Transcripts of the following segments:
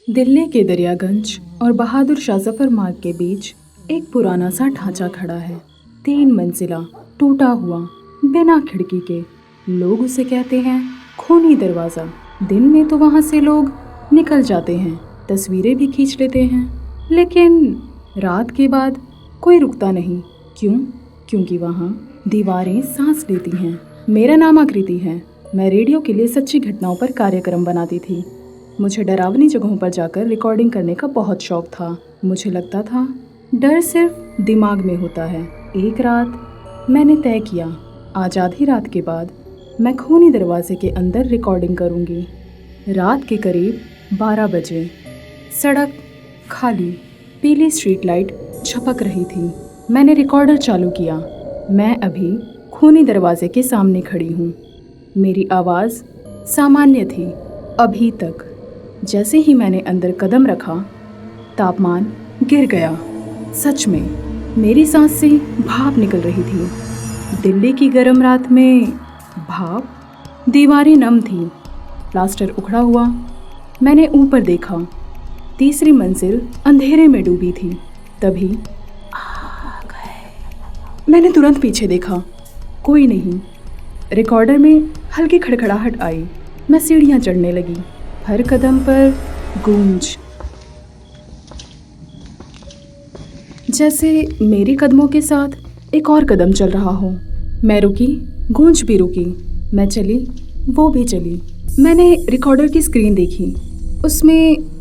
दिल्ली के दरियागंज और बहादुर शाह जफर मार्ग के बीच एक पुराना सा ढांचा खड़ा है। 3 मंजिला, टूटा हुआ, बिना खिड़की के। लोग उसे कहते हैं खूनी दरवाज़ा। दिन में तो वहाँ से लोग निकल जाते हैं, तस्वीरें भी खींच लेते हैं, लेकिन रात के बाद कोई रुकता नहीं। क्यों? क्योंकि वहाँ दीवारें सांस लेती हैं। मेरा नाम आकृति है। मैं रेडियो के लिए सच्ची घटनाओं पर कार्यक्रम बनाती थी। मुझे डरावनी जगहों पर जाकर रिकॉर्डिंग करने का बहुत शौक था। मुझे लगता था डर सिर्फ दिमाग में होता है। एक रात मैंने तय किया, आज आधी रात के बाद मैं खूनी दरवाजे के अंदर रिकॉर्डिंग करूंगी। रात के करीब 12 बजे। सड़क खाली, पीली स्ट्रीट लाइट झपक रही थी। मैंने रिकॉर्डर चालू किया। मैं अभी खूनी दरवाजे के सामने खड़ी हूँ। मेरी आवाज़ सामान्य थी अभी तक। जैसे ही मैंने अंदर कदम रखा, तापमान गिर गया। सच में मेरी सांस से भाप निकल रही थी। दिल्ली की गर्म रात में भाप। दीवारें नम थी, प्लास्टर उखड़ा हुआ। मैंने ऊपर देखा, तीसरी मंजिल अंधेरे में डूबी थी। तभी मैंने तुरंत पीछे देखा, कोई नहीं। रिकॉर्डर में हल्की खड़खड़ाहट आई। मैं सीढ़ियाँ चढ़ने लगी। हर कदम पर गूंज, जैसे मेरे कदमों के साथ एक और कदम चल रहा हो। मैं रुकी, गूंज भी रुकी। मैं चली, वो भी चली। मैंने रिकॉर्डर की स्क्रीन देखी। उसमें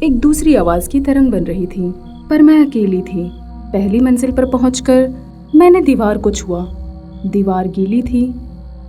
एक दूसरी आवाज़ की तरंग बन रही थी, पर मैं अकेली थी। पहली मंजिल पर पहुंचकर मैंने दीवार को छुआ। दीवार गीली थी,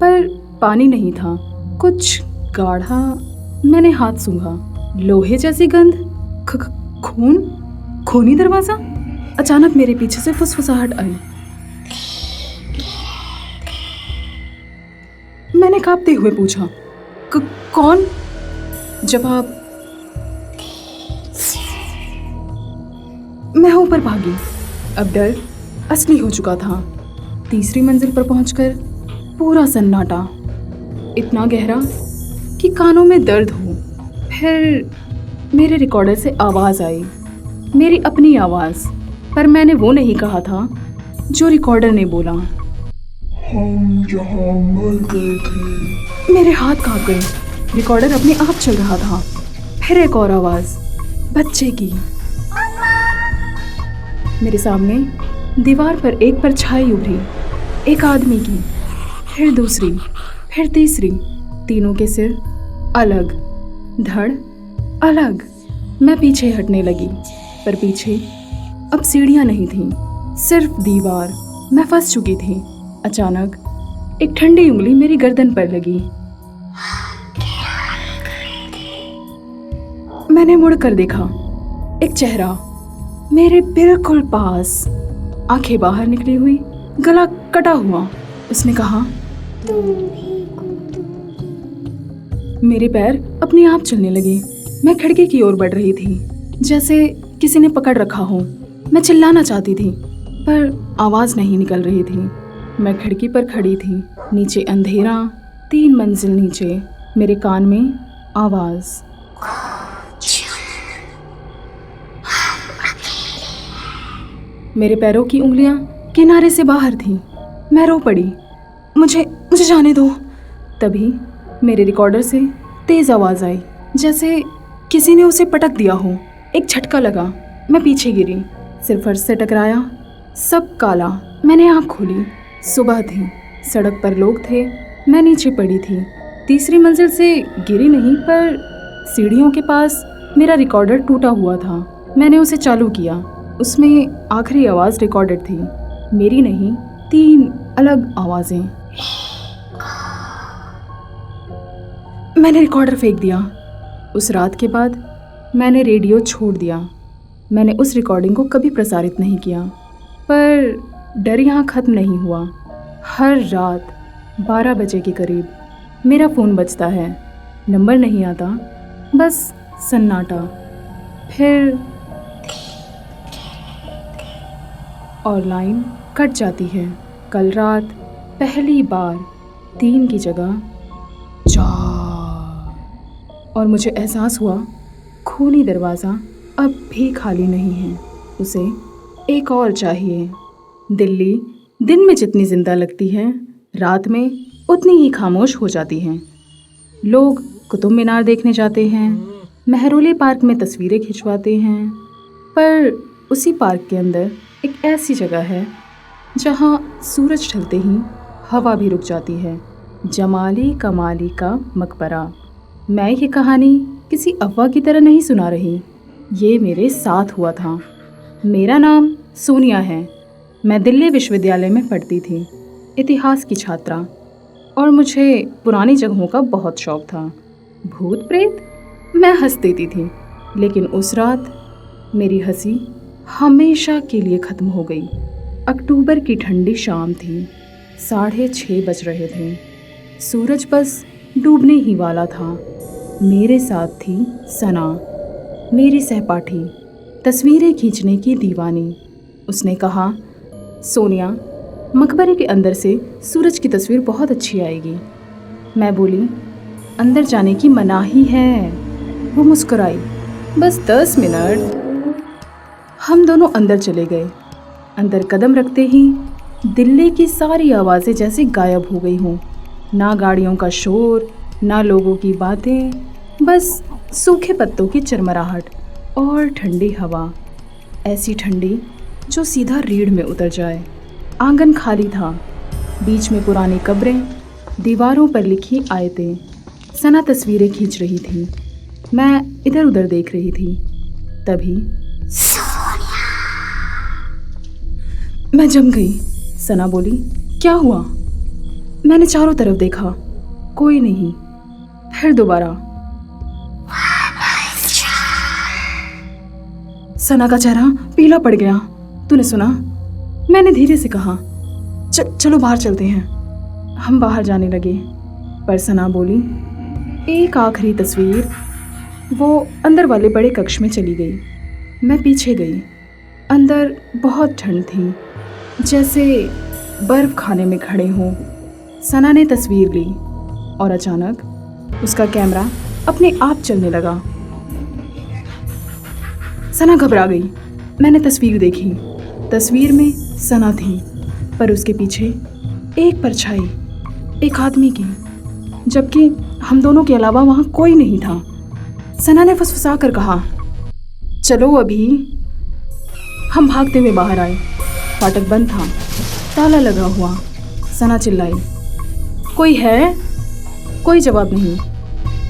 पर पानी नहीं था, कुछ गाढ़ा। मैंने हाथ सूंघा, लोहे जैसी गंध। खून, खूनी दरवाज़ा। अचानक मेरे पीछे से फुसफुसाहट आई। मैंने कांपते हुए पूछा, कौन? जवाब, मैं ऊपर भागी। अब डर असली हो चुका था। तीसरी मंजिल पर पहुंचकर पूरा सन्नाटा, इतना गहरा कि कानों में दर्द हो। फिर मेरे रिकॉर्डर से आवाज़ आई, मेरी अपनी आवाज़। पर मैंने वो नहीं कहा था जो रिकॉर्डर ने बोला। हम जहाँ मर गए थे। मेरे हाथ कांप गए। रिकॉर्डर अपने आप चल रहा था। फिर एक और आवाज़, बच्चे की। मेरे सामने दीवार पर एक परछाई उभरी, एक आदमी की। फिर दूसरी, फिर तीसरी। तीनों के सिर अलग, धड़ अलग। मैं पीछे हटने लगी, पर पीछे अब सीढ़ियाँ नहीं थीं, सिर्फ दीवार। मैं फंस चुकी थी। अचानक एक ठंडी उंगली मेरी गर्दन पर लगी। मैंने मुड़कर देखा, एक चेहरा मेरे बिल्कुल पास, आंखें बाहर निकली हुई, गला कटा हुआ। उसने कहा, मेरे पैर अपने आप चलने लगे। मैं खिड़की की ओर बढ़ रही थी, जैसे किसी ने पकड़ रखा हो। मैं चिल्लाना चाहती थी, पर आवाज़ नहीं निकल रही थी। मैं खिड़की पर खड़ी थी। नीचे अंधेरा, 3 मंजिल नीचे। मेरे कान में आवाज़, मेरे पैरों की उंगलियां किनारे से बाहर थीं। मैं रो पड़ी, मुझे जाने दो। तभी मेरे रिकॉर्डर से तेज़ आवाज़ आई, जैसे किसी ने उसे पटक दिया हो। एक झटका लगा। मैं पीछे गिरी, सिर फर्श से टकराया। सब काला। मैंने आँख खोली। सुबह थी, सड़क पर लोग थे। मैं नीचे पड़ी थी। तीसरी मंजिल से गिरी नहीं, पर सीढ़ियों के पास मेरा रिकॉर्डर टूटा हुआ था। मैंने उसे चालू किया। उसमें आखिरी आवाज़ रिकॉर्डेड थी, मेरी नहीं, 3 अलग आवाज़ें। मैंने रिकॉर्डर फेंक दिया। उस रात के बाद मैंने रेडियो छोड़ दिया। मैंने उस रिकॉर्डिंग को कभी प्रसारित नहीं किया। पर डर यहाँ ख़त्म नहीं हुआ। हर रात 12 बजे के करीब मेरा फ़ोन बजता है। नंबर नहीं आता, बस सन्नाटा। फिर और लाइन कट जाती है। कल रात पहली बार 3 की जगह 4, और मुझे एहसास हुआ खूनी दरवाज़ा अब भी खाली नहीं है। उसे एक और चाहिए। दिल्ली दिन में जितनी जिंदा लगती है, रात में उतनी ही खामोश हो जाती है। लोग कुतुब मीनार देखने जाते हैं, मेहरोली पार्क में तस्वीरें खिंचवाते हैं, पर उसी पार्क के अंदर एक ऐसी जगह है जहाँ सूरज ढलते ही हवा भी रुक जाती है। जमाली कमाली का मकबरा। मैं ये कहानी किसी अफवाह की तरह नहीं सुना रही, ये मेरे साथ हुआ था। मेरा नाम सोनिया है। मैं दिल्ली विश्वविद्यालय में पढ़ती थी, इतिहास की छात्रा, और मुझे पुरानी जगहों का बहुत शौक था। भूत प्रेत मैं हंस देती थी, लेकिन उस रात मेरी हंसी हमेशा के लिए ख़त्म हो गई। अक्टूबर की ठंडी शाम थी, 6:30 बज रहे थे। सूरज बस डूबने ही वाला था। मेरे साथ थी सना, मेरी सहपाठी, तस्वीरें खींचने की दीवानी। उसने कहा, सोनिया, मकबरे के अंदर से सूरज की तस्वीर बहुत अच्छी आएगी। मैं बोली, अंदर जाने की मनाही है। वो मुस्कुराई, बस 10 मिनट। हम दोनों अंदर चले गए। अंदर कदम रखते ही दिल्ली की सारी आवाज़ें जैसे गायब हो गई हों। ना गाड़ियों का शोर, ना लोगों की बातें, बस सूखे पत्तों की चरमराहट और ठंडी हवा। ऐसी ठंडी जो सीधा रीढ़ में उतर जाए। आंगन खाली था, बीच में पुरानी कब्रें, दीवारों पर लिखी आयतें। सना तस्वीरें खींच रही थी, मैं इधर उधर देख रही थी। तभी मैं जम गई। सना बोली, क्या हुआ? मैंने चारों तरफ देखा, कोई नहीं। फिर दोबारा। सना का चेहरा पीला पड़ गया। तूने सुना? मैंने धीरे से कहा, चलो बाहर चलते हैं। हम बाहर जाने लगे, पर सना बोली, एक आखिरी तस्वीर। वो अंदर वाले बड़े कक्ष में चली गई। मैं पीछे गई। अंदर बहुत ठंड थी, जैसे बर्फ खाने में खड़े हों। सना ने तस्वीर ली और अचानक उसका कैमरा अपने आप चलने लगा। सना घबरा गई। मैंने तस्वीर देखी। तस्वीर में सना थी, पर उसके पीछे एक परछाई, एक आदमी की, जबकि हम दोनों के अलावा वहाँ कोई नहीं था। सना ने फुसफुसा कर कहा, चलो अभी। हम भागते हुए बाहर आए। फाटक बंद था, ताला लगा हुआ। सना चिल्लाई, कोई है? कोई जवाब नहीं।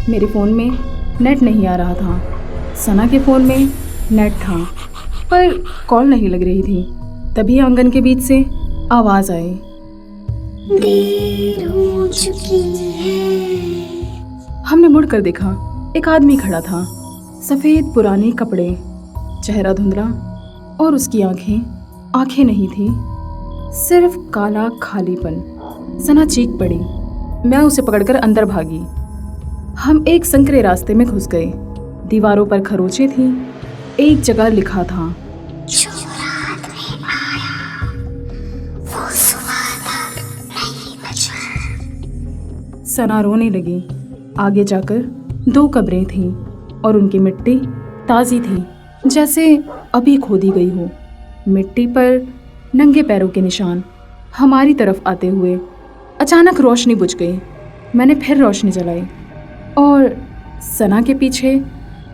मेरे फ़ोन में नेट नहीं आ रहा था। सना के फ़ोन में नेट था, पर कॉल नहीं लग रही थी। तभी आंगन के बीच से आवाज़ आई, देर हो चुकी है। हमने मुड़कर देखा। एक आदमी खड़ा था, सफ़ेद पुराने कपड़े, चेहरा धुंधला, और उसकी आंखें नहीं थी, सिर्फ काला खालीपन। सना चीख पड़ी। मैं उसे पकड़कर अंदर भागी। हम एक संकरे रास्ते में घुस गए। दीवारों पर खरोंचें थीं। एक जगह लिखा था, जो रात में आया वो सुबह तक नहीं बचा। सना रोने लगी। आगे जाकर 2 कब्रें थीं और उनकी मिट्टी ताज़ी थी, जैसे अभी खोदी गई हो। मिट्टी पर नंगे पैरों के निशान। हमारी तरफ आते हुए अचानक रोशनी बुझ गई। मैंने फिर रोशनी जलाई और सना के पीछे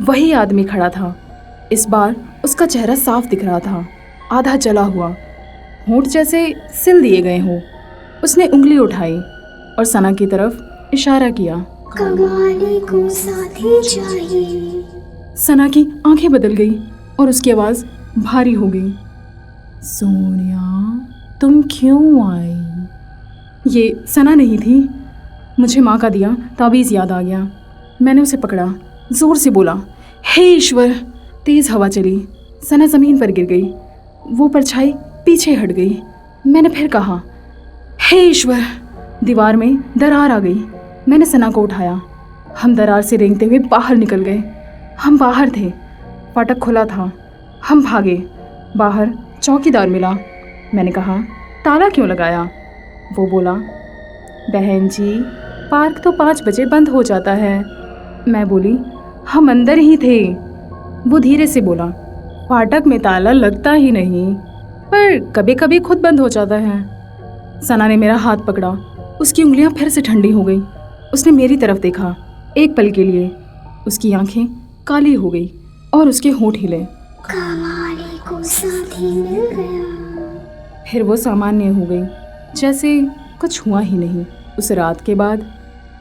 वही आदमी खड़ा था। इस बार उसका चेहरा साफ दिख रहा था, आधा जला हुआ, होंठ जैसे सिल दिए गए हों। उसने उंगली उठाई और सना की तरफ इशारा किया। कमाली को साथी चाहिए। सना की आंखें बदल गई और उसकी आवाज़ भारी हो गई। सोनिया, तुम क्यों आई? ये सना नहीं थी। मुझे माँ का दिया ताबीज़ याद आ गया। मैंने उसे पकड़ा, ज़ोर से बोला, हे ईश्वर! तेज़ हवा चली। सना ज़मीन पर गिर गई। वो परछाई पीछे हट गई। मैंने फिर कहा, हे ईश्वर! दीवार में दरार आ गई। मैंने सना को उठाया। हम दरार से रेंगते हुए बाहर निकल गए। हम बाहर थे, फाटक खुला था। हम भागे। बाहर चौकीदार मिला। मैंने कहा, ताला क्यों लगाया? वो बोला, बहन जी, पार्क तो 5 बजे बंद हो जाता है। मैं बोली, हम अंदर ही थे। वो धीरे से बोला, फाटक में ताला लगता ही नहीं, पर कभी कभी खुद बंद हो जाता है। सना ने मेरा हाथ पकड़ा। उसकी उंगलियां फिर से ठंडी हो गई। उसने मेरी तरफ देखा। एक पल के लिए उसकी आंखें काली हो गई और उसके होंठ हिले। कवाली को साथी मिल गया। फिर वो सामान्य हो गई, जैसे कुछ हुआ ही नहीं। उस रात के बाद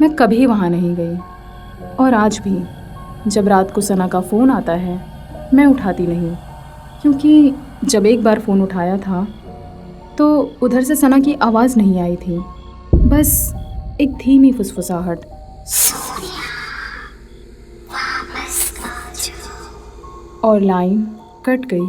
मैं कभी वहाँ नहीं गई, और आज भी जब रात को सना का फ़ोन आता है मैं उठाती नहीं, क्योंकि जब एक बार फ़ोन उठाया था तो उधर से सना की आवाज़ नहीं आई थी, बस एक धीमी फुसफुसाहट। सोनिया, वापस आ जाओ। और लाइन कट गई।